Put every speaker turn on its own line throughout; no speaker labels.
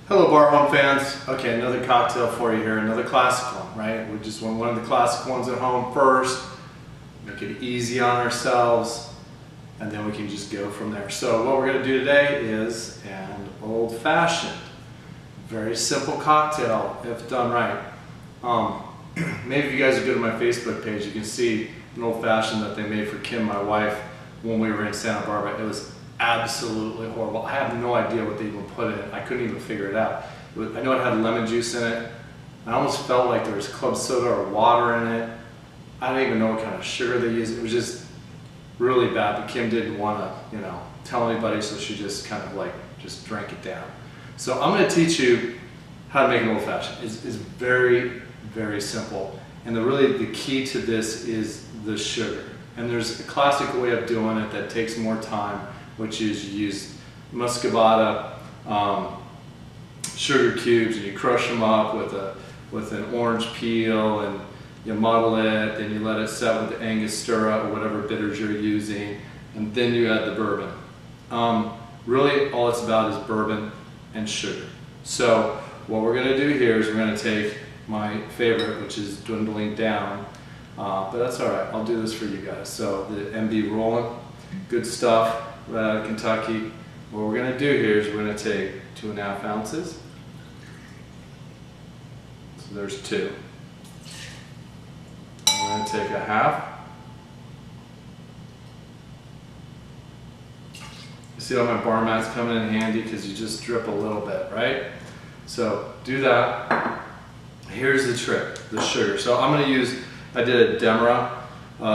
Hello Bar Home fans. Okay, another cocktail for you here, another classic one, right? We just want one of the classic ones at home first, make it easy on ourselves, and then we can just go from there. So what we're gonna do today is an old-fashioned, very simple cocktail if done right. Maybe if you guys go to my Facebook page, you can see an old-fashioned that they made for Kim, my wife, when we were in Santa Barbara. It was absolutely horrible. I have no idea what they even put in it. I couldn't even figure it out. I know it had lemon juice in it. I almost felt like there was club soda or water in it. I don't even know what kind of sugar they used. It was just really bad, but Kim didn't want to, tell anybody, so she just kind of just drank it down. So I'm going to teach you how to make an old-fashioned. It's very, very simple. And the key to this is the sugar. And there's a classic way of doing it that takes more time, which is you use muscovado sugar cubes, and you crush them up with an orange peel, and you muddle it, then you let it set with the Angostura or whatever bitters you're using, and then you add the bourbon. Really all it's about is bourbon and sugar. So what we're going to do here is we're going to take my favorite, which is dwindling down, but that's all right, I'll do this for you guys. So the MB Roland, good stuff, right out of Kentucky. What we're going to do here is we're going to take 2.5 ounces. So there's 2. I'm going to take a half. You see how my bar mat's coming in handy because you just drip a little bit, right? So do that. Here's the trick, the sugar. So I'm going to use, I did a Demerara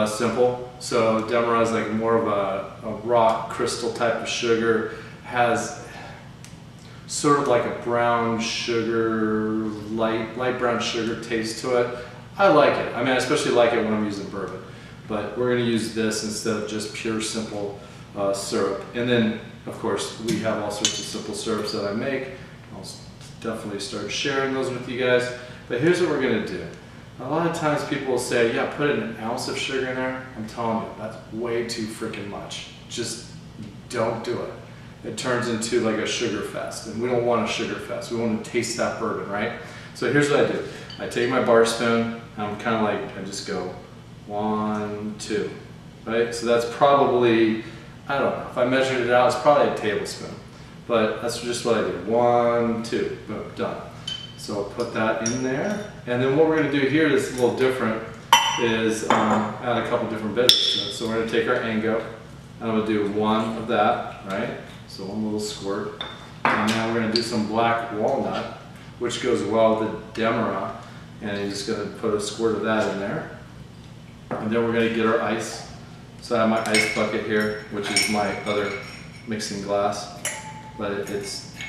simple. So Demerara is like more of a rock crystal type of sugar. Has sort of like a brown sugar, light brown sugar taste to it. I like it. I mean, I especially like it when I'm using bourbon. But we're going to use this instead of just pure simple syrup. And then, of course, we have all sorts of simple syrups that I make. I'll definitely start sharing those with you guys. But here's what we're going to do. A lot of times people will say, yeah, put an ounce of sugar in there. I'm telling you, that's way too freaking much. Just don't do it. It turns into like a sugar fest, and we don't want a sugar fest. We want to taste that bourbon, right? So here's what I do. I take my bar spoon, and I'm kind of like, I just go 1, 2, right? So that's probably, I don't know, if I measured it out, it's probably a tablespoon. But that's just what I do. 1, 2, boom, done. So I'll put that in there. And then what we're going to do here is a little different, is add a couple different bitters to it. So we're going to take our Ango, and I'm going to do 1 of that, right? So 1 little squirt. And now we're going to do some black walnut, which goes well with the Demerara. And you're just going to put a squirt of that in there. And then we're going to get our ice. So I have my ice bucket here, which is my other mixing glass. But it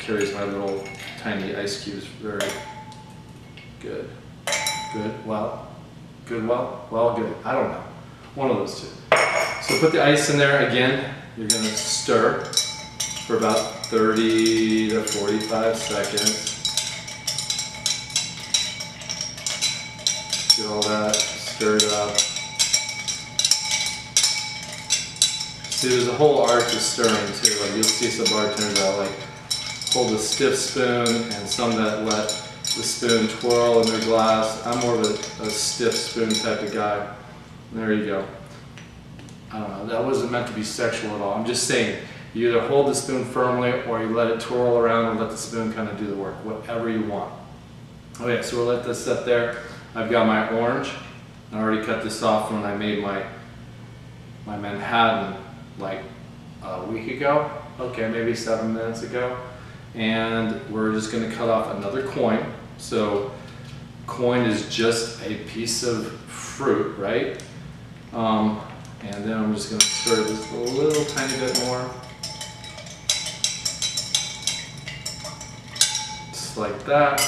carries my little tiny ice cubes very good. Good, well, good, well, good. I don't know. One of those two. So put the ice in there again. You're going to stir for about 30 to 45 seconds. Get all that stirred up. See, there's a whole art to stirring too. Like you'll see some bartenders that hold a stiff spoon, and some that let the spoon twirl in their glass. I'm more of a stiff spoon type of guy. There you go. I don't know, that wasn't meant to be sexual at all. I'm just saying, you either hold the spoon firmly or you let it twirl around and let the spoon kind of do the work, whatever you want. Okay, so we'll let this sit there. I've got my orange. I already cut this off when I made my Manhattan like a week ago. Okay, maybe 7 minutes ago. And we're just going to cut off another coin. So coin is just a piece of fruit, right? And then I'm just going to stir this a little tiny bit more. Just like that.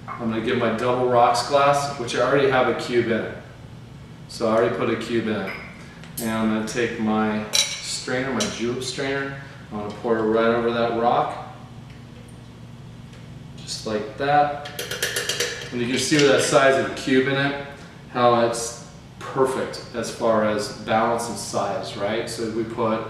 I'm going to get my double rocks glass, which I already have a cube in it. So I already put a cube in it. And I'm going to take my strainer, my julep strainer. I'm going to pour it right over that rock. Just like that. And you can see with that size of the cube in it, how it's perfect as far as balance and size, right? So we put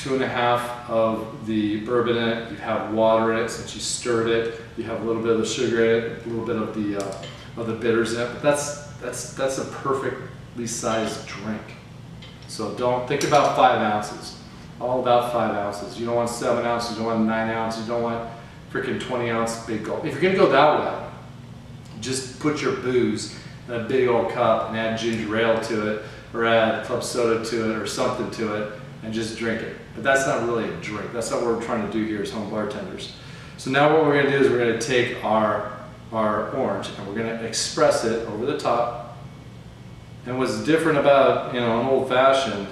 2.5 of the bourbon in it. You have water in it since you stirred it. You have a little bit of the sugar in it, a little bit of the bitters in it. But that's a perfectly sized drink. So don't think about 5 ounces. All about 5 ounces. You don't want 7 ounces. You don't want 9 ounces. You don't want freaking 20-ounce big gulp. If you're gonna go that way, just put your booze in a big old cup and add ginger ale to it, or add club soda to it, or something to it, and just drink it. But that's not really a drink. That's not what we're trying to do here as home bartenders. So now what we're gonna do is we're gonna take our orange and we're gonna express it over the top. And what's different about, you know, an old fashioned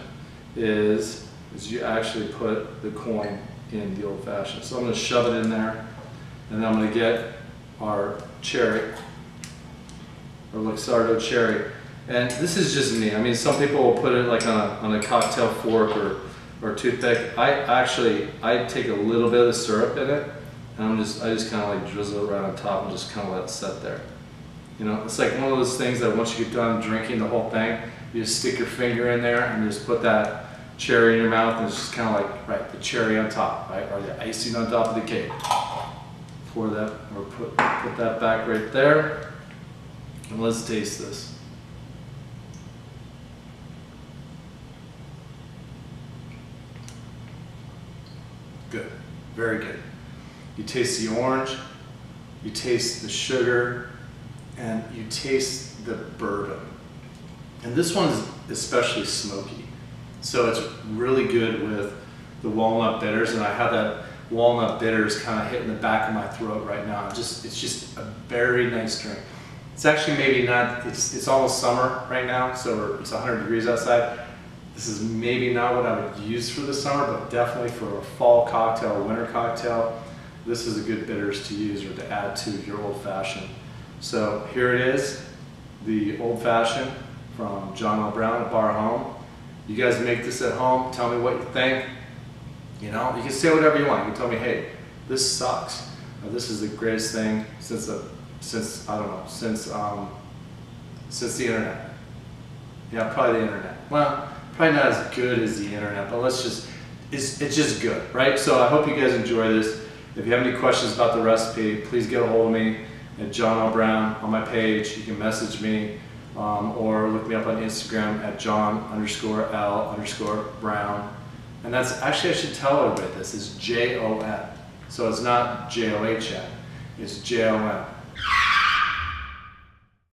is you actually put the coin in the old fashioned. So I'm gonna shove it in there, and then I'm gonna get our cherry, or Luxardo cherry. And this is just me. I mean, some people will put it like on a cocktail fork or toothpick. I take a little bit of the syrup in it, and I just kind of like drizzle it right on top and just kind of let it set there. You know, it's like one of those things that once you get done drinking the whole thing, you just stick your finger in there and just put that cherry in your mouth, and it's just kind of like, right, the cherry on top, right, or the icing on top of the cake. Pour that, or put that back right there, and let's taste this. Good, very good. You taste the orange, you taste the sugar, and you taste the bourbon. And this one's especially smoky. So it's really good with the walnut bitters, and I have that walnut bitters kind of hitting the back of my throat right now. It's just a very nice drink. It's actually maybe not, it's almost summer right now, so it's 100 degrees outside. This is maybe not what I would use for the summer, but definitely for a fall cocktail, a winter cocktail, this is a good bitters to use or to add to your old fashioned. So here it is, the old fashioned from John L. Brown at Bar Home. You guys make this at home, tell me what you think. You know, you can say whatever you want. You can tell me, hey, this sucks. Or, this is the greatest thing since the internet. Yeah, probably the internet. Well, probably not as good as the internet, but it's just good, right? So I hope you guys enjoy this. If you have any questions about the recipe, please get a hold of me at John L. Brown on my page. You can message me or look me up on Instagram at John_L_Brown. And that's actually, I should tell everybody this, is Jon. So it's not Jon, it's Jon.